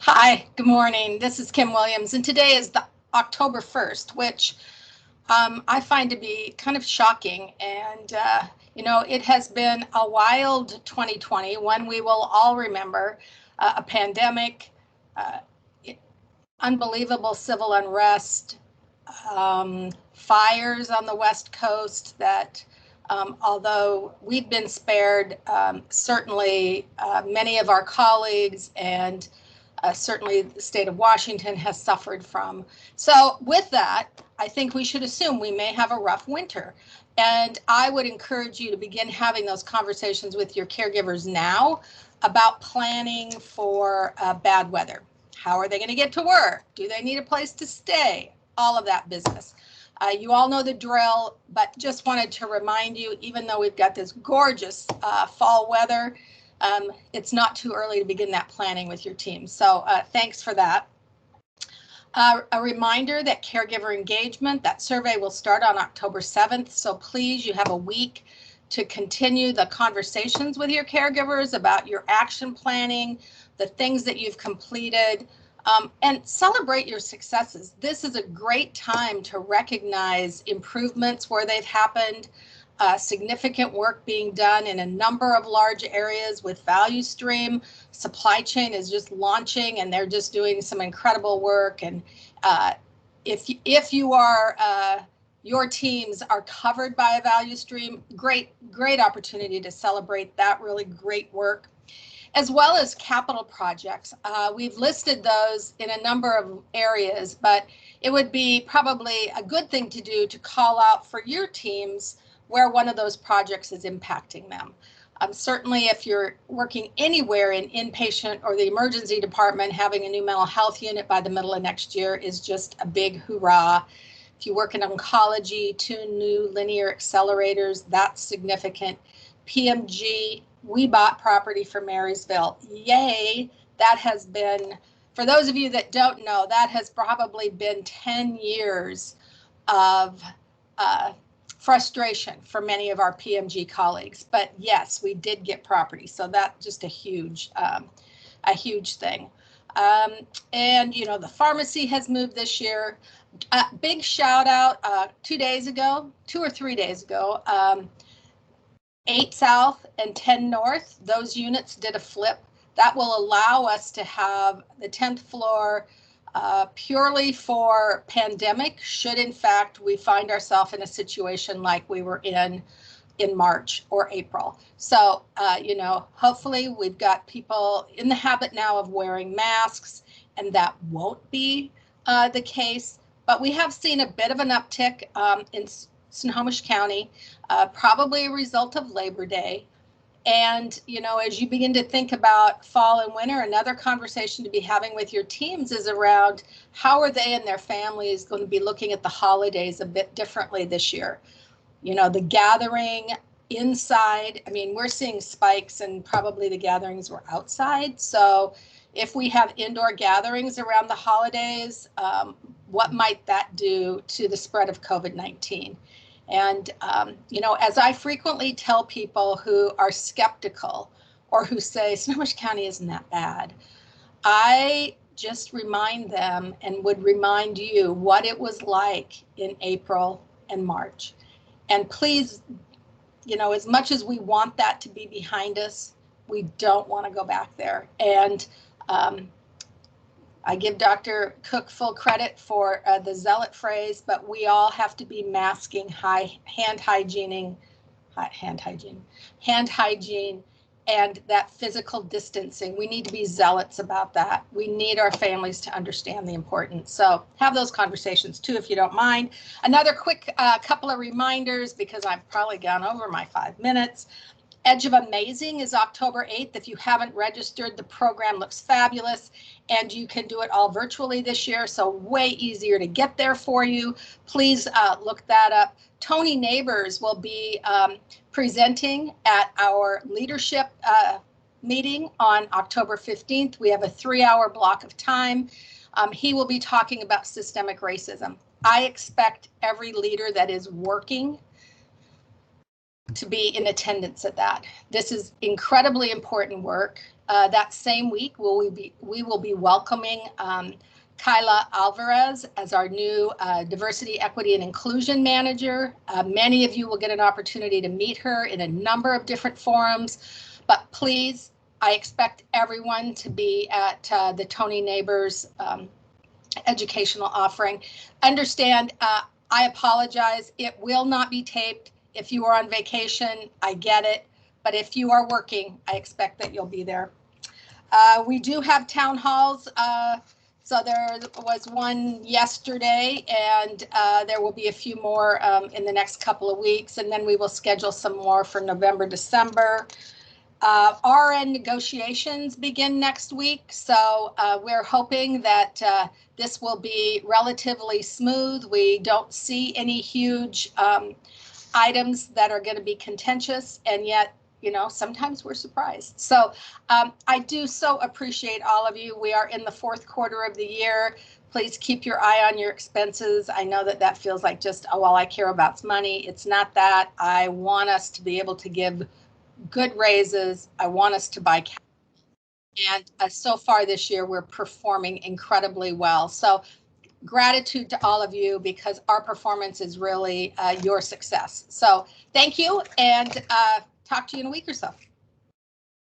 Hi, good morning. This is Kim Williams, and today is the October 1st, which I find to be kind of shocking. And, it has been a wild 2020, one we will all remember, a pandemic, uh, unbelievable civil unrest, fires on the West Coast that, although we've been spared, certainly many of our colleagues and certainly the state of Washington has suffered from. So with that, I think we should assume we may have a rough winter. And I would encourage you to begin having those conversations with your caregivers now about planning for bad weather. How are they going to get to work? Do they need a place to stay? All of that business. You all know the drill, but just wanted to remind you, even though we've got this gorgeous fall weather, it's not too early to begin that planning with your team. So thanks for that. A reminder that caregiver engagement, that survey will start on October 7th. So please, you have a week to continue the conversations with your caregivers about your action planning, the things that you've completed, and celebrate your successes. This is a great time to recognize improvements where they've happened, significant work being done in a number of large areas with Value Stream. Supply chain is just launching and they're just doing some incredible work. And if you are, your teams are covered by a Value Stream, great opportunity to celebrate that really great work, as well as capital projects. We've listed those in a number of areas, but it would be probably a good thing to do to call out for your teams where one of those projects is impacting them. Certainly, if you're working anywhere in inpatient or the emergency department, having a new mental health unit by the middle of next year is just a big hoorah. If you work in oncology, 2 new linear accelerators, that's significant. PMG, we bought property for Marysville. Yay! That has been, for those of you that don't know, that has probably been 10 years of frustration for many of our PMG colleagues. But yes, we did get property. So that's just a huge thing. And, the pharmacy has moved this year. Big shout out 2 or 3 days ago, 8 South and 10 North, those units did a flip. That will allow us to have the 10th floor purely for pandemic, should in fact we find ourselves in a situation like we were in March or April. So, hopefully we've got people in the habit now of wearing masks, and that won't be the case. But we have seen a bit of an uptick in Snohomish County, probably a result of Labor Day. And, as you begin to think about fall and winter, another conversation to be having with your teams is around how are they and their families going to be looking at the holidays a bit differently this year. The gathering inside, we're seeing spikes and probably the gatherings were outside. So if we have indoor gatherings around the holidays, what might that do to the spread of COVID-19? And, as I frequently tell people who are skeptical or who say Snohomish County isn't that bad, I just remind them and would remind you what it was like in April and March. And please, as much as we want that to be behind us, we don't want to go back there. And I give Dr. Cook full credit for the zealot phrase, but we all have to be masking, hand hygiene, and that physical distancing. We need to be zealots about that. We need our families to understand the importance. So have those conversations too, if you don't mind. Another quick couple of reminders, because I've probably gone over my 5 minutes. Edge of Amazing is October 8th. If you haven't registered, the program looks fabulous, and you can do it all virtually this year, so way easier to get there for you. Please look that up. Tony Neighbors will be presenting at our leadership meeting on October 15th. We have a 3-hour block of time. He will be talking about systemic racism. I expect every leader that is working to be in attendance at that. This is incredibly important work. That same week, we will be welcoming Kyla Alvarez as our new Diversity, Equity, and Inclusion Manager. Many of you will get an opportunity to meet her in a number of different forums, but please, I expect everyone to be at the Tony Neighbors educational offering. Understand, I apologize. It will not be taped. If you are on vacation, I get it. But if you are working, I expect that you'll be there. We do have town halls. So there was one yesterday, and there will be a few more in the next couple of weeks, and then we will schedule some more for November, December. RN negotiations begin next week, so we're hoping that this will be relatively smooth. We don't see any huge items that are going to be contentious, and yet, you know, sometimes we're surprised. So I do so appreciate all of you. We are in the fourth quarter of the year. Please keep your eye on your expenses. I know that that feels like just, oh, all I care about is money. It's not that. I want us to be able to give good raises. I want us to buy cash. And so far this year, we're performing incredibly well. So gratitude to all of you, because our performance is really your success. So thank you, and talk to you in a week or so.